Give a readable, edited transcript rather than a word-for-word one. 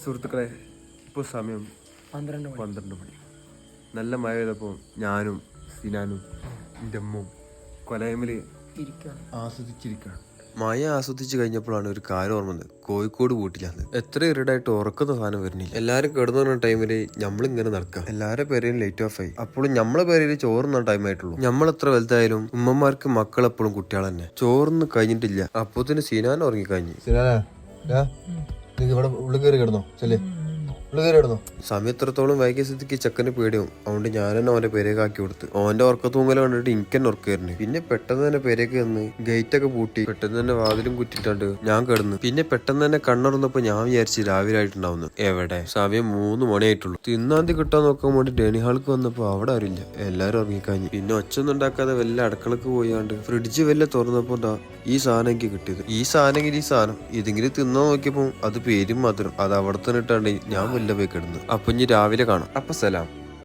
സുഹൃത്തുക്കളെ, ഇപ്പോൾ സമയം 12 മണി. നല്ല മഴ പെയ്തപ്പോൾ ഞാനും സിനാനും എൻ്റെ അമ്മും കൊലയമിൽ ആസ്വദിച്ചിരിക്കുകയാണ്. മഴ ആസ്വദിച്ച് കഴിഞ്ഞപ്പോഴാണ് ഒരു കാര്യം ഓർമ്മ വന്നത്. കോഴിക്കോട് വീട്ടിലാണ് എത്ര ഇരടായിട്ട് ഉറക്കുന്ന സാധനം വരുന്നില്ല. എല്ലാരും കിടന്നു പറഞ്ഞ ടൈമില് നമ്മളിങ്ങനെ നടക്കാം. എല്ലാവരുടെ പേരെയും ലൈറ്റ് ഓഫ് ആയി. അപ്പോഴും നമ്മളെ പേരിൽ ചോറുന്ന ടൈം ആയിട്ടുള്ളൂ. നമ്മളെത്ര വലുതായാലും ഉമ്മമാർക്ക് മക്കളെപ്പോഴും കുട്ടികൾ തന്നെ. ചോറൊന്നും കഴിഞ്ഞിട്ടില്ല. അപ്പോത്തിന് സിനാൻ ഉറങ്ങിക്കഴിഞ്ഞു. ഇവിടെ ഉള്ളിൽ കയറി കിടന്നോ ചെല്ലേ സമയം എത്രത്തോളം വൈകിയ സ്ഥിതിക്ക് ചെക്കന് പേടിയാവും. അതുകൊണ്ട് ഞാൻ തന്നെ അവന്റെ പേരേക്ക് ആക്കി കൊടുത്ത്. അവന്റെ ഉറക്കത്തൂങ്ങല കണ്ടിട്ട് എനിക്ക് തന്നെ ഉറക്കായിരുന്നു. പിന്നെ പെട്ടെന്ന് തന്നെ പേരേക്ക് വന്ന് ഗേറ്റ് ഒക്കെ പൂട്ടി പെട്ടെന്ന് തന്നെ വാതിലും കുറ്റിട്ടാണ്ട് ഞാൻ കിടന്നു. പിന്നെ പെട്ടെന്ന് തന്നെ കണ്ണുറന്നപ്പോ ഞാൻ വിചാരിച്ചു രാവിലെ ആയിട്ടുണ്ടാവുന്നു. എവിടെ സമയം 3 മണിയായിട്ടുള്ളൂ. തിന്നാന്തി കിട്ടാൻ നോക്കാൻ വേണ്ടി ഡൈനിങ് ഹാൾക്ക് വന്നപ്പോ അവിടെ ആരില്ല. എല്ലാരും ഉറങ്ങിക്കഴിഞ്ഞു. പിന്നെ ഒച്ചൊന്നും ഉണ്ടാക്കാതെ വല്ല അടുക്കളക്ക് പോയാണ്ട് ഫ്രിഡ്ജ് വല്ല തുറന്നപ്പോ ഈ സാധനം എനിക്ക് കിട്ടിയത്. ഈ സാധനം ഇതെങ്കിലും തിന്നാൻ നോക്കിയപ്പോ അത് പേരും മാത്രം അത് അവിടെ തന്നെ ഇട്ടാണ്ട് ഞാൻ വല്ല പോയി കിടന്നു. അപ്പൊ ഇനി രാവിലെ കാണാം. അപ്പൊ സലാം.